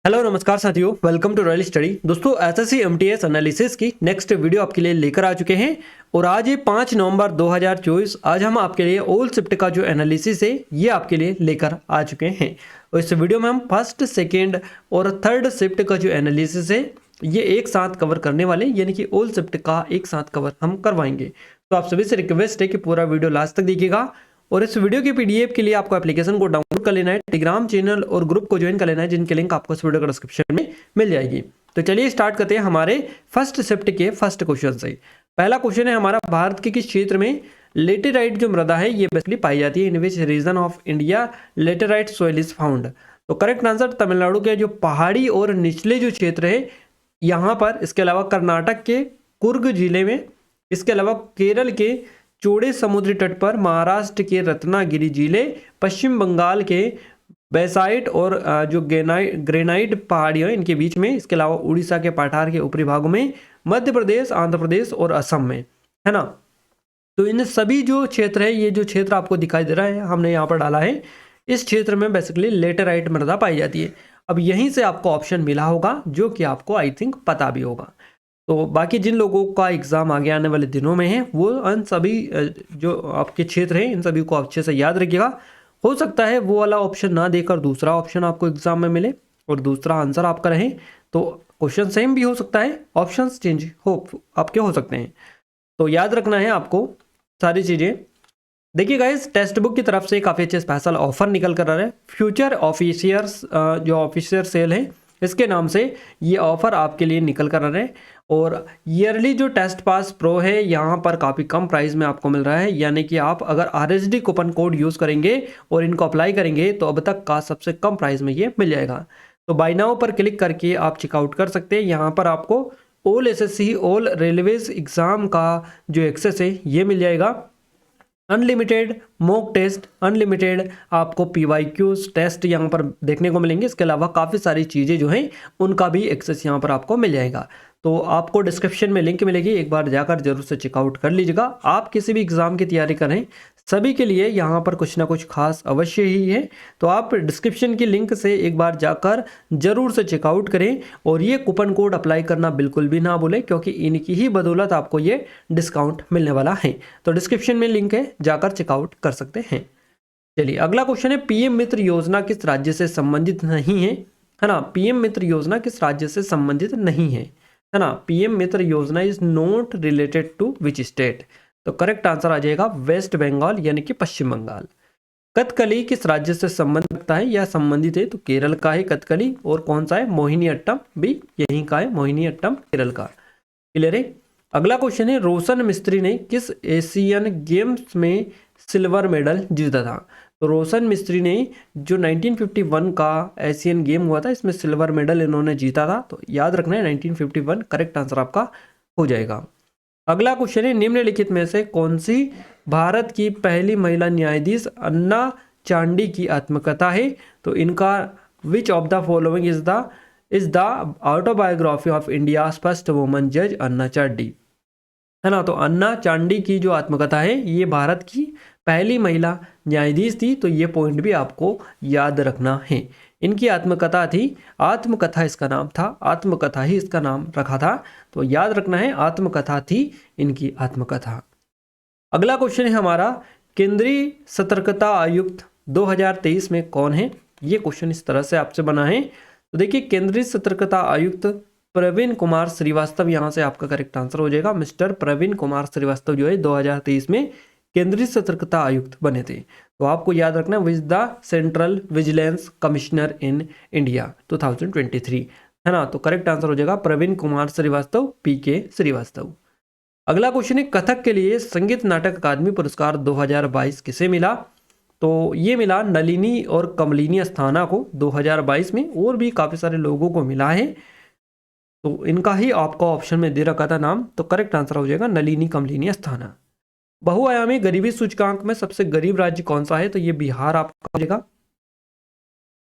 Hello नमस्कार साथियों, welcome to royal study. दोस्तों एसएससी एमटीएस एनालिसिस की नेक्स्ट वीडियो आपके लिए लेकर आ चुके हैं और आज ये 5 नवंबर 2024 आज हम आपके लिए ओल्ड शिफ्ट का जो एनालिसिस है ये आपके लिए लेकर आ चुके हैं। और इस वीडियो में हम फर्स्ट, सेकेंड और थर्ड शिफ्ट का जो एनालिसिस है ये एक साथ कवर करने वाले, यानी कि ओल्ड शिफ्ट का एक साथ कवर हम करवाएंगे। तो आप सभी से रिक्वेस्ट है कि पूरा वीडियो लास्ट तक देखिएगा और इस वीडियो की पीडीएफ के लिए आपको एप्लीकेशन को डाउनलोड कर लेना है, टेलीग्राम चैनल और ग्रुप को ज्वाइन कर लेना है, जिनके लिंक आपको इस वीडियो का डिस्क्रिप्शन में मिल जाएगी। तो चलिए स्टार्ट करते हैं हमारे फर्स्ट शिफ्ट के फर्स्ट क्वेश्चन से। पहला क्वेश्चन है हमारा, भारत के किस क्षेत्र में लेटेराइट जो मृदा है ये बेसिकली पाई जाती है? In which region of India laterite soil is found? तो करेक्ट आंसर तमिलनाडु के जो पहाड़ी और निचले जो क्षेत्र है यहाँ पर, इसके अलावा कर्नाटक के कुर्ग जिले में, इसके अलावा केरल के चौड़े समुद्री तट पर, महाराष्ट्र के रत्नागिरी जिले, पश्चिम बंगाल के बेसाइट और जो ग्रेनाइट पहाड़ियाँ इनके बीच में, इसके अलावा उड़ीसा के पठार के ऊपरी भागों में, मध्य प्रदेश, आंध्र प्रदेश और असम में, है ना। तो इन सभी जो क्षेत्र है, ये जो क्षेत्र आपको दिखाई दे रहा है हमने यहाँ पर डाला है, इस क्षेत्र में बेसिकली लेटेराइट मृदा पाई जाती है। अब यहीं से आपको ऑप्शन मिला होगा जो कि आपको आई थिंक पता भी होगा। तो बाकी जिन लोगों का एग्जाम आगे आने वाले दिनों में है वो इन सभी जो आपके क्षेत्र हैं इन सभी को अच्छे से याद रखिएगा। हो सकता है वो वाला ऑप्शन ना देकर दूसरा ऑप्शन आपको एग्जाम में मिले और दूसरा आंसर आपका रहे, तो क्वेश्चन सेम भी हो सकता है, ऑप्शंस चेंज आपके हो सकते हैं। तो याद रखना है आपको सारी चीज़ें। देखिए गाइस, टेक्स्ट बुक की तरफ से काफ़ी अच्छे स्पेशल ऑफर निकल कर आ रहा है। फ्यूचर ऑफिशियर्स जो ऑफिशियर सेल है इसके नाम से ये ऑफर आपके लिए निकल कर आ रहे हैं और ईयरली जो टेस्ट पास प्रो है यहाँ पर काफ़ी कम प्राइस में आपको मिल रहा है। यानी कि आप अगर RSD कूपन कोड यूज़ करेंगे और इनको अप्लाई करेंगे तो अब तक का सबसे कम प्राइस में ये मिल जाएगा। तो बाय नाउ पर क्लिक करके आप चेकआउट कर सकते हैं। यहाँ पर आपको all SSC all railways exam का जो एक्सेस है ये मिल जाएगा, अनलिमिटेड मॉक टेस्ट, अनलिमिटेड आपको PYQs टेस्ट यहाँ पर देखने को मिलेंगे। इसके अलावा काफ़ी सारी चीज़ें जो हैं उनका भी एक्सेस यहाँ पर आपको मिल जाएगा। तो आपको डिस्क्रिप्शन में लिंक मिलेगी, एक बार जाकर जरूर से चेकआउट कर लीजिएगा। आप किसी भी एग्ज़ाम की तैयारी करें, सभी के लिए यहाँ पर कुछ ना कुछ खास अवश्य ही है। तो आप डिस्क्रिप्शन की लिंक से एक बार जाकर जरूर से चेकआउट करें और ये कूपन कोड अप्लाई करना बिल्कुल भी ना भूलें, क्योंकि इनकी ही बदौलत आपको ये डिस्काउंट मिलने वाला है। तो डिस्क्रिप्शन में लिंक है, जाकर चेकआउट कर सकते हैं। चलिए अगला क्वेश्चन है, PM मित्र योजना किस राज्य से संबंधित नहीं है ना? PM मित्र योजना किस राज्य से संबंधित नहीं है ना? PM मित्र योजना is not related to which state? तो करेक्ट आंसर आ जाएगा वेस्ट बंगाल, यानी कि पश्चिम बंगाल। कथकली किस राज्य से संबंध रखता है या संबंधित है? तो केरल का है कथकली। और कौन सा है? मोहिनीअट्टम भी यहीं का है, मोहिनीअट्टम केरल का। क्लियर है। अगला क्वेश्चन है, रोशन मिस्त्री ने किस एशियन गेम्स में सिल्वर मेडल जीता था? तो रोशन मिस्त्री ने जो 1951 का एशियन गेम हुआ था इसमें सिल्वर मेडल इन्होंने जीता था। तो याद रखना है 1951 करेक्ट आंसर आपका हो जाएगा। अगला क्वेश्चन है, निम्नलिखित में से कौन सी भारत की पहली महिला न्यायाधीश अन्ना चांडी की आत्मकथा है? तो इनका which of the following is the autobiography of India first woman जज अन्ना चांडी, है ना। तो अन्ना चांडी की जो आत्मकथा है ये भारत की पहली महिला न्यायाधीश थी। तो ये पॉइंट भी आपको याद रखना है। इनकी आत्मकथा थी, आत्मकथा इसका नाम था, आत्मकथा ही इसका नाम रखा था। तो याद रखना है आत्मकथा थी इनकी आत्मकथा। अगला क्वेश्चन है हमारा, केंद्रीय सतर्कता आयुक्त 2023 में कौन है? ये क्वेश्चन इस तरह से आपसे बना है। तो देखिए, केंद्रीय सतर्कता आयुक्त प्रवीण कुमार श्रीवास्तव यहाँ से आपका करेक्ट आंसर हो जाएगा। मिस्टर प्रवीण कुमार श्रीवास्तव जो है 2023 में केंद्रीय सतर्कता आयुक्त बने थे। तो आपको याद रखना who's the central vigilance commissioner in India 2023, है ना। तो करेक्ट आंसर हो जाएगा प्रवीण कुमार श्रीवास्तव, PK श्रीवास्तव। अगला क्वेश्चन है, कथक के लिए संगीत नाटक अकादमी पुरस्कार 2022 किसे मिला? तो ये मिला नलिनी और कमलिनी अस्थाना को 2022 में, और भी काफ़ी सारे लोगों को मिला है। तो इनका ही आपका ऑप्शन में दे रखा था नाम। तो करेक्ट आंसर हो जाएगा नलिनी कमलिनी अस्थाना। बहुआयामी गरीबी सूचकांक में सबसे गरीब राज्य कौन सा है? तो ये बिहार आपका हो जाएगा।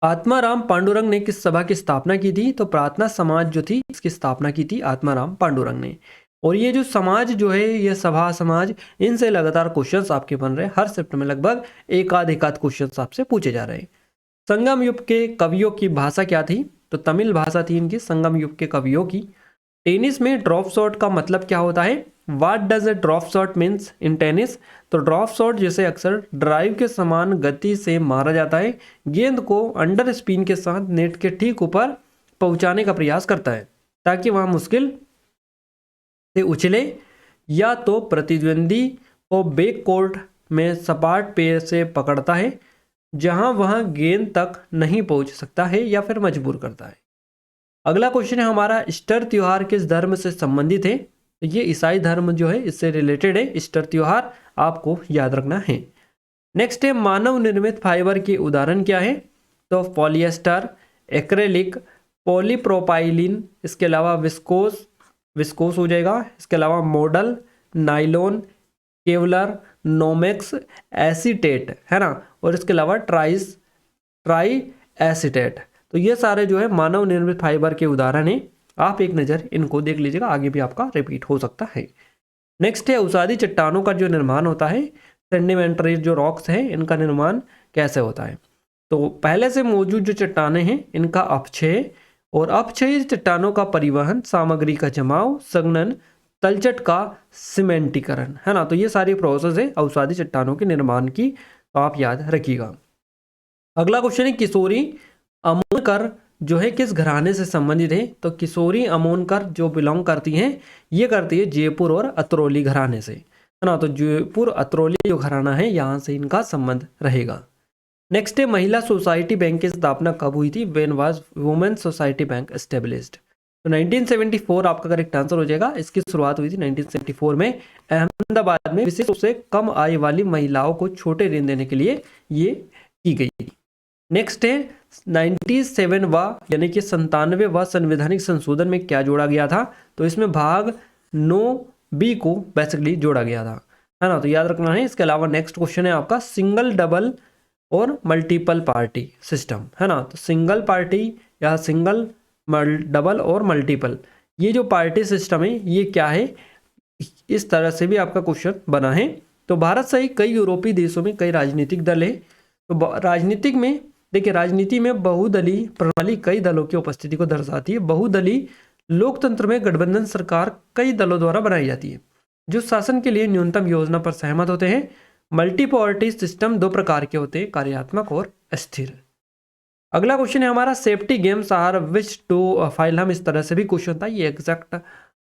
आत्माराम पांडुरंग ने किस सभा की स्थापना की थी? तो प्रार्थना समाज जो थी इसकी स्थापना की थी आत्माराम पांडुरंग ने। और ये जो समाज जो है, ये सभा समाज, इनसे लगातार क्वेश्चंस आपके बन रहे हैं। हर शिफ्ट में लगभग एक आध क्वेश्चंस आपसे पूछे जा रहे हैं। संगम युग के कवियों की भाषा क्या थी? तो तमिल भाषा थी इनकी, संगम युग के कवियों की। टेनिस में ड्रॉप शॉट का मतलब क्या होता है? What does a drop shot means in tennis? तो ड्रॉप शॉट जिसे अक्सर ड्राइव के समान गति से मारा जाता है, गेंद को अंडर स्पिन के साथ नेट के ठीक ऊपर पहुंचाने का प्रयास करता है ताकि वह मुश्किल से उछले, या तो प्रतिद्वंदी को बैक कोर्ट में सपाट पैर से पकड़ता है जहां वह गेंद तक नहीं पहुंच सकता है, या फिर मजबूर करता है। अगला क्वेश्चन है हमारा, ईस्टर त्योहार किस धर्म से संबंधित है? तो ये ईसाई धर्म जो है इससे रिलेटेड है ईस्टर त्योहार, आपको याद रखना है। नेक्स्ट है, मानव निर्मित फाइबर के उदाहरण क्या है? तो पॉलिएस्टर, एक्रेलिक, पॉलीप्रोपाइलिन, इसके अलावा विस्कोस हो जाएगा, इसके अलावा model, nylon, Kevlar, Nomex, acetate, है ना, और इसके अलावा ट्राई एसीटेट। तो ये सारे जो है मानव निर्मित फाइबर के उदाहरण हैं, आप एक नज़र इनको देख लीजिएगा, आगे भी आपका रिपीट हो सकता है। नेक्स्ट है, उसादी चट्टानों का जो निर्माण होता है, सेडिमेंटरी जो रॉक्स हैं इनका निर्माण कैसे होता है? तो पहले से मौजूद जो चट्टानें हैं इनका अपक्षय, और अपक्षय चट्टानों का परिवहन, सामग्री का जमाव, संघनन, तलछट का सीमेंटीकरण, है ना। तो ये सारी प्रोसेस है अवसादी चट्टानों के निर्माण की, तो आप याद रखिएगा। अगला क्वेश्चन है, किशोरी अमोनकर जो है किस घराने से संबंधित है? तो किशोरी अमोनकर जो बिलोंग करती हैं, ये करती है जयपुर और अतरौली घराने से, है ना। तो जयपुर अतरौली जो घराना है यहाँ से इनका संबंध रहेगा। नेक्स्ट है, महिला सोसाइटी बैंक की स्थापना कब हुई थी? When was women society bank established? तो 1974 आपका करेक्ट आंसर हो जाएगा। इसकी शुरुआत हुई थी 1974 में अहमदाबाद में, विशेष रूप से कम आय वाली महिलाओं को छोटे ऋण देने के लिए ये की गई थी। नेक्स्ट है, 97वां यानी कि 97वां संवैधानिक संशोधन में क्या जोड़ा गया था? तो इसमें भाग 9B को बेसिकली जोड़ा गया था, है ना, तो याद रखना है। इसके अलावा नेक्स्ट क्वेश्चन है आपका, सिंगल, डबल और मल्टीपल पार्टी सिस्टम, है ना। तो सिंगल पार्टी या सिंगल, डबल और मल्टीपल, ये जो पार्टी सिस्टम है ये क्या है, इस तरह से भी आपका क्वेश्चन बना है। तो भारत सहित कई यूरोपीय देशों में कई राजनीतिक दल है। तो राजनीतिक में देखिए, राजनीति में बहुदलीय प्रणाली कई दलों की उपस्थिति को दर्शाती है। बहुदलीय लोकतंत्र में गठबंधन सरकार कई दलों द्वारा बनाई जाती है जो शासन के लिए न्यूनतम योजना पर सहमत होते हैं। मल्टी पार्टी सिस्टम दो प्रकार के होते हैं, कार्यात्मक और स्थिर। अगला क्वेश्चन है हमारा, safety games are which to phylum, इस तरह से भी क्वेश्चन था, ये एग्जैक्ट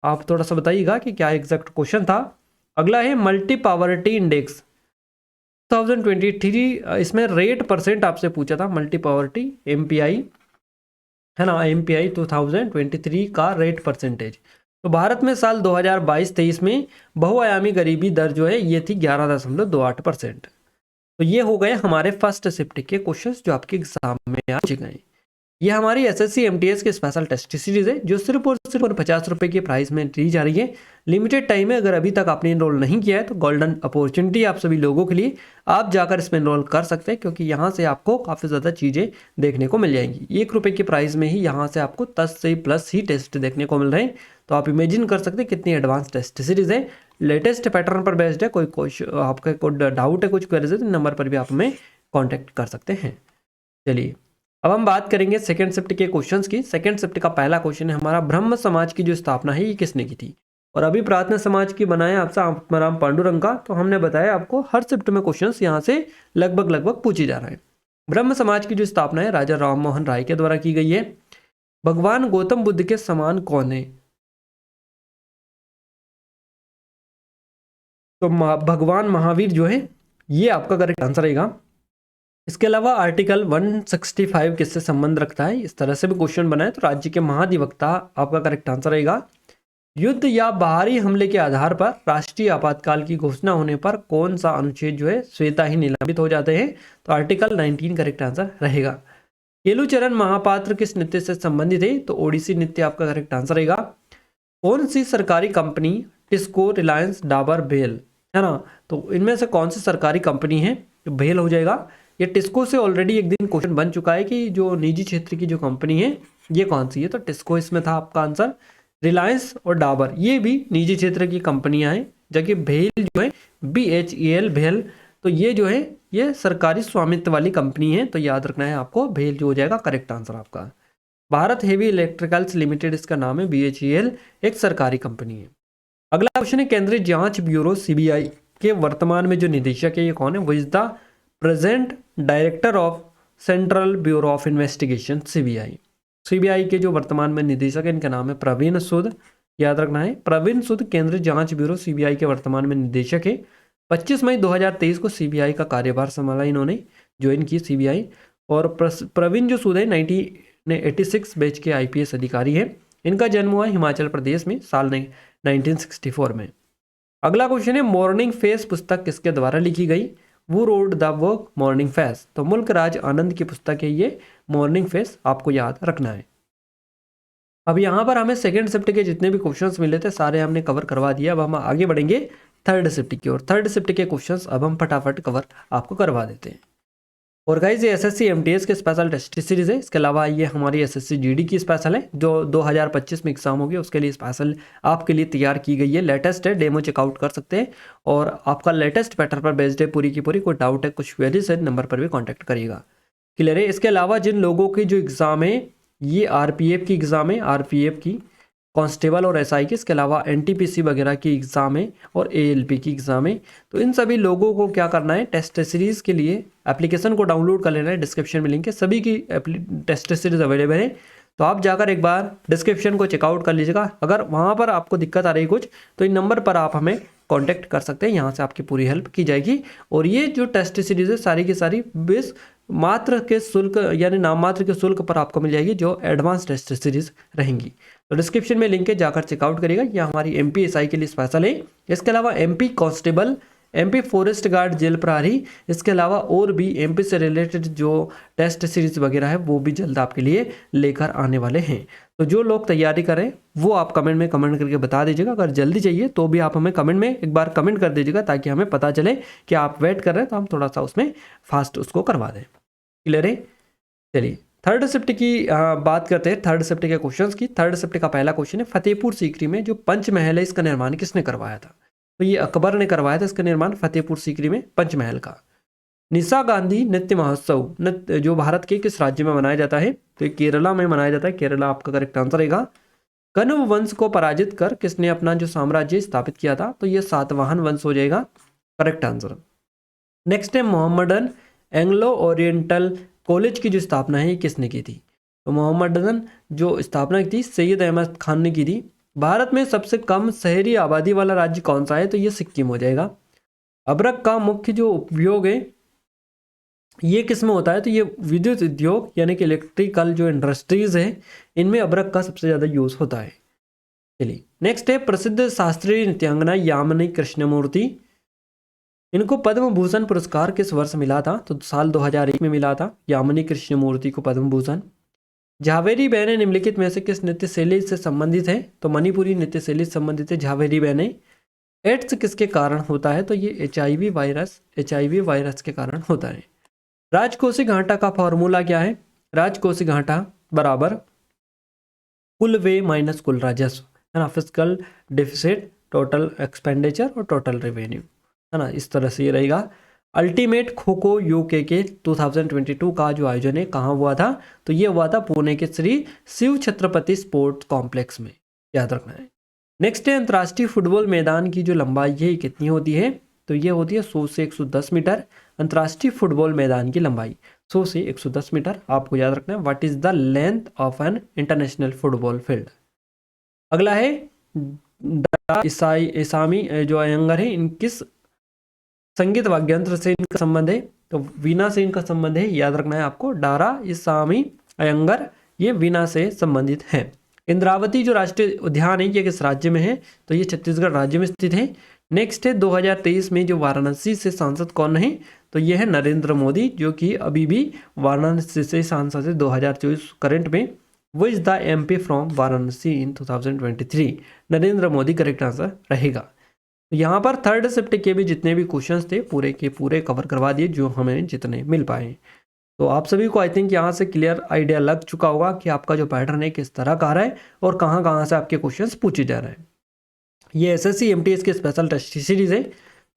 आप थोड़ा सा बताइएगा कि क्या एग्जैक्ट क्वेश्चन था। अगला है मल्टी पावर्टी इंडेक्स 2023, इसमें रेट परसेंट आपसे पूछा था, मल्टी पावर्टी एमपीआई, है ना, एमपीआई 2023 का रेट परसेंटेज। तो भारत में साल 2022-23 में बहुआयामी गरीबी दर जो है ये थी 11.28%। तो ये हो गए हमारे फर्स्ट शिफ्ट के क्वेश्चंस जो आपके एग्जाम में आ गए। ये हमारी एसएससी एमटीएस की स्पेशल टेस्ट सीरीज है जो सिर्फ और सिर्फ 50 रुपए की प्राइस में दी जा रही है। लिमिटेड टाइम है, अगर अभी तक आपने इनरोल नहीं किया है तो गोल्डन अपॉर्चुनिटी आप सभी लोगों के लिए, आप जाकर इसमें इनरोल कर सकते हैं क्योंकि यहाँ से आपको काफ़ी ज़्यादा चीज़ें देखने को मिल जाएंगी। 1 रुपये की प्राइस में ही यहाँ से आपको 10 से प्लस ही टेस्ट देखने को मिल रहे हैं। तो आप इमेजिन कर सकते हैं कितनी एडवांस टेस्ट सीरीज है, लेटेस्ट पैटर्न पर बेस्ड है। कोई आपका कोई डाउट है, कुछ क्वेरीज है तो नंबर पर भी आप हमें कॉन्टैक्ट कर सकते हैं। चलिए अब हम बात करेंगे सेकंड शिफ्ट के क्वेश्चंस की। सेकंड शिफ्ट का पहला क्वेश्चन है हमारा, ब्रह्म समाज की जो स्थापना है ये किसने की थी? और अभी प्रार्थना समाज की बनाया आपसे आत्माराम पांडुरंग का। तो हमने बताया आपको हर शिफ्ट में क्वेश्चंस यहाँ से लगभग पूछे जा रहे हैं। ब्रह्म समाज की जो स्थापना है राजा राम मोहन राय के द्वारा की गई है। भगवान गौतम बुद्ध के समान कौन है? तो भगवान महावीर जो है ये आपका करेक्ट आंसर रहेगा। इसके अलावा आर्टिकल 165 किससे संबंध रखता है? इस तरह से भी क्वेश्चन बनाए तो राज्य के महाधिवक्ता आपका करेक्ट आंसर रहेगा। युद्ध या बाहरी हमले के आधार पर राष्ट्रीय आपातकाल की घोषणा होने पर कौन सा अनुच्छेद जो है स्वतः ही निलंबित हो जाते हैं? तो आर्टिकल 19 करेक्ट आंसर रहेगा। केलुचरण महापात्र किस नृत्य से संबंधित है? तो ओडिसी नृत्य आपका करेक्ट आंसर रहेगा। कौन सी सरकारी कंपनी टिस्को, रिलायंस, डाबर, भेल, है ना, तो इनमें से कौन सी सरकारी कंपनी है? तो भेल हो जाएगा। ये टिस्को से ऑलरेडी एक दिन क्वेश्चन बन चुका है कि जो निजी क्षेत्र की जो कंपनी है ये कौन सी है? तो टिस्को इसमें था आपका आंसर। रिलायंस और डाबर ये भी निजी क्षेत्र की कंपनियां हैं, जबकि भेल जो है BHEL भेल, तो ये जो है ये सरकारी स्वामित्व वाली कंपनी है, तो याद रखना है आपको, भेल जो हो जाएगा करेक्ट आंसर आपका। भारत हेवी इलेक्ट्रिकल्स लिमिटेड इसका नाम है, BHEL एक सरकारी कंपनी है। अगला क्वेश्चन है, केंद्रीय जांच ब्यूरो CBI के वर्तमान में जो निदेशक है ये कौन है? वो is the present director of central bureau of investigation CBI के जो वर्तमान में निदेशक है इनका नाम है प्रवीण सूद। याद रखना है, प्रवीण सूद केंद्रीय जांच ब्यूरो CBI के वर्तमान में निदेशक है। 25 मई 2023 को CBI का कार्यभार संभाला इन्होंने, ज्वाइन की CBI। और प्रवीण जो सूद है 1986 बैच के IPS अधिकारी है। इनका जन्म हुआ हिमाचल प्रदेश में साल 1964 में। अगला क्वेश्चन है, मॉर्निंग फेस पुस्तक किसके द्वारा लिखी गई? वो road the work morning face. तो मुल्क राज आनंद की पुस्तक है ये मॉर्निंग फेस, आपको याद रखना है। अब यहाँ पर हमें सेकंड शिफ्ट के जितने भी क्वेश्चंस मिले थे सारे हमने कवर करवा दिया। अब हम आगे बढ़ेंगे थर्ड शिफ्ट की ओर। थर्ड शिफ्ट के क्वेश्चंस अब हम फटाफट कवर आपको करवा देते हैं। और गाइस ये SSC MTS के स्पेशल टेस्ट सीरीज है। इसके अलावा ये हमारी SSC GD की स्पेशल है जो 2025 में एग्जाम होगी, उसके लिए स्पेशल आपके लिए तैयार की गई है। लेटेस्ट है, डेमो चेकआउट कर सकते हैं और आपका लेटेस्ट पैटर्न पर बेस्ड है पूरी की पूरी। कोई डाउट है, कुछ क्वेरीज है, नंबर पर भी कॉन्टैक्ट करिएगा। क्लियर है। इसके अलावा जिन लोगों की जो एग्ज़ाम है ये RPF की एग्ज़ाम है, RPF की कांस्टेबल और SI की, इसके अलावा NTPC वगैरह की एग्ज़ाम है और ALP की एग्ज़ाम है, तो इन सभी लोगों को क्या करना है, टेस्ट सीरीज़ के लिए एप्लीकेशन को डाउनलोड कर लेना है। डिस्क्रिप्शन में लिंक है, सभी की टेस्ट सीरीज़ अवेलेबल है, तो आप जाकर एक बार डिस्क्रिप्शन को चेकआउट कर लीजिएगा। अगर वहाँ पर आपको दिक्कत आ रही कुछ तो इन नंबर पर आप हमें कॉन्टैक्ट कर सकते हैं, यहाँ से आपकी पूरी हेल्प की जाएगी। और ये जो टेस्ट सीरीज़ है सारी की सारी बेस मात्र के शुल्क यानी नाम मात्र के शुल्क पर आपको मिल जाएगी, जो एडवांस टेस्ट सीरीज रहेंगी। तो डिस्क्रिप्शन में लिंक है, जाकर चेकआउट करिएगा। ये हमारी MP SI के लिए स्पेशल है। इसके अलावा MP constable, MP forest guard, jail प्रहरी, इसके अलावा और भी MP से रिलेटेड जो टेस्ट सीरीज वगैरह है वो भी जल्द आपके लिए लेकर आने वाले हैं। तो जो लोग तैयारी करें वो आप कमेंट में कमेंट करके बता दीजिएगा। अगर जल्दी चाहिए तो भी आप हमें कमेंट में एक बार कमेंट कर दीजिएगा, ताकि हमें पता चले कि आप वेट कर रहे हैं, तो हम थोड़ा सा उसमें फास्ट उसको करवा दें। क्लियर है। चलिए थर्ड शिफ्ट की बात करते हैं, थर्ड शिफ्ट के क्वेश्चंस की। थर्ड शिफ्ट का पहला क्वेश्चन है, फतेहपुर सीकरी में जो पंचमहल है इसका निर्माण किसने करवाया था? तो ये अकबर ने करवाया था इसका निर्माण, फतेहपुर सीकरी में पंचमहल का। निशा गांधी नृत्य महोत्सव नृत्य जो भारत के किस राज्य में मनाया जाता है? तो ये केरला में मनाया जाता है, केरला आपका करेक्ट आंसर रहेगा। कण्व वंश को पराजित कर किसने अपना जो साम्राज्य स्थापित किया था? तो ये सातवाहन वंश हो जाएगा, करेक्ट आंसर। नेक्स्ट है, मोहम्मदन एंग्लो ओरिएंटल कॉलेज की जो स्थापना है ये किसने की थी? तो मोहम्मदन जो स्थापना की थी सैयद अहमद खान ने की थी। भारत में सबसे कम शहरी आबादी वाला राज्य कौन सा है? तो ये सिक्किम हो जाएगा। अबरक का मुख्य जो उपयोग है ये किस में होता है? तो ये विद्युत उद्योग यानी कि इलेक्ट्रिकल जो इंडस्ट्रीज है इनमें अबरक का सबसे ज़्यादा यूज़ होता है। चलिए नेक्स्ट है, प्रसिद्ध शास्त्रीय नृत्यांगना यामिनी कृष्णमूर्ति, इनको पद्म भूषण पुरस्कार किस वर्ष मिला था? तो साल 2001 में मिला था यामिनी कृष्णमूर्ति को पद्म भूषण। झावेरी बहनें निम्नलिखित में से किस नृत्य शैली से संबंधित है? तो मणिपुरी नृत्य शैली से संबंधित है झावेरी बहनें। एड्स किसके कारण होता है? तो ये HIV वायरस के कारण होता है। राजकोषीय घाटा का फॉर्मूला क्या है? राजकोषीय घाटा बराबर कुल व्यय माइनस कुल राजस्व, है ना, फिस्कल डिफिसिट, टोटल एक्सपेंडिचर और टोटल रेवेन्यू, है ना, इस तरह से ये रहेगा। अल्टीमेट खो खो UK के 2022 का जो आयोजन है कहाँ हुआ था? तो ये हुआ था पुणे के श्री शिव छत्रपति स्पोर्ट्स कॉम्प्लेक्स में, याद रखना है। नेक्स्ट है, अंतर्राष्ट्रीय फुटबॉल मैदान की जो लंबाई है कितनी होती है? तो ये होती है 100 से 110 मीटर। अंतर्राष्ट्रीय फुटबॉल मैदान की लंबाई 100 से 110 मीटर, आपको याद रखना है। What is the length of an international football field? अगला है, इसामी जो अयंगर है इन किस संगीत वाद्ययंत्र से इनका संबंध है? तो वीणा से इनका संबंध है, याद रखना है आपको। डारा इसामी अयंगर ये वीणा से संबंधित है। इंद्रावती जो राष्ट्रीय उद्यान है ये किस राज्य में है? तो ये छत्तीसगढ़ राज्य में स्थित है। नेक्स्ट है, 2023 में जो वाराणसी से सांसद कौन है? तो ये है नरेंद्र मोदी, जो कि अभी भी वाराणसी से सांसद है 2024 करंट में। वो is the MP from Varanasi in 2023। Narendra Modi correct answer रहेगा। तो यहाँ पर थर्ड शिफ्ट के भी जितने भी क्वेश्चंस थे पूरे के पूरे कवर करवा दिए, जो हमें जितने मिल पाए। तो आप सभी को आई थिंक यहाँ से क्लियर आइडिया लग चुका होगा कि आपका जो पैटर्न है किस तरह का आ रहा है और कहाँ कहाँ से आपके क्वेश्चंस पूछे जा रहे हैं। ये SSC MTS के स्पेशल टेस्ट सीरीज है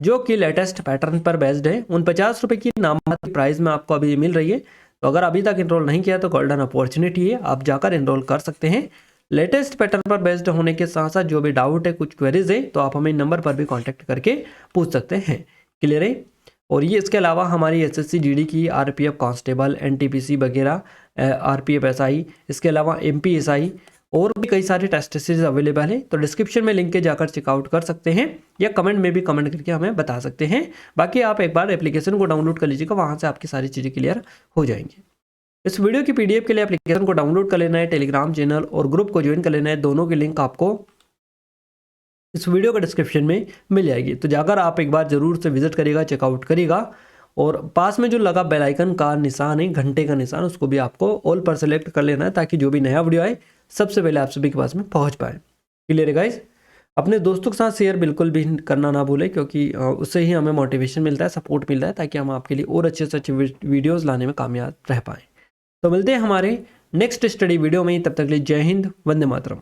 जो कि लेटेस्ट पैटर्न पर बेस्ड है। उन 50 रुपये की नाममात्र प्राइस में आपको अभी मिल रही है। तो अगर अभी तक इनरोल नहीं किया तो गोल्डन अपॉर्चुनिटी है, आप जाकर इनरोल कर सकते हैं। लेटेस्ट पैटर्न पर बेस्ड होने के साथ साथ जो भी डाउट है, कुछ क्वेरीज है, तो आप हमें नंबर पर भी कांटेक्ट करके पूछ सकते हैं। क्लियर है। और ये इसके अलावा हमारी एसएससी जीडी की आरपीएफ कांस्टेबल, एनटीपीसी वगैरह, आरपीएफ एसआई, इसके अलावा एमपीएसआई और भी कई सारे टेस्ट सीरीज अवेलेबल है। तो डिस्क्रिप्शन में लिंक के जाकर चेकआउट कर सकते हैं या कमेंट में भी कमेंट करके हमें बता सकते हैं। बाकी आप एक बार एप्लीकेशन को डाउनलोड कर लीजिएगा, वहाँ से आपकी सारी चीज़ें क्लियर हो जाएंगी। इस वीडियो की पीडीएफ के लिए एप्लीकेशन को डाउनलोड कर लेना है, टेलीग्राम चैनल और ग्रुप को ज्वाइन कर लेना है। दोनों की लिंक आपको इस वीडियो के डिस्क्रिप्शन में मिल जाएगी। तो जाकर आप एक बार जरूर से विजिट करिएगा, चेकआउट करिएगा। और पास में जो लगा बेल आइकन का निशान है, घंटे का निशान, उसको भी आपको ऑल पर सेलेक्ट कर लेना है, ताकि जो भी नया वीडियो आए सबसे पहले आप सभी के पास में पहुंच पाए। क्लियर है गाइस। अपने दोस्तों के साथ शेयर बिल्कुल भी करना ना भूलें, क्योंकि उससे ही हमें मोटिवेशन मिलता है, सपोर्ट मिलता है, ताकि हम आपके लिए और अच्छे से अच्छे वीडियोज़ लाने में कामयाब रह पाएँ। तो मिलते हैं हमारे नेक्स्ट स्टडी वीडियो में। तब तक के लिए जय हिंद, वंदे मातरम।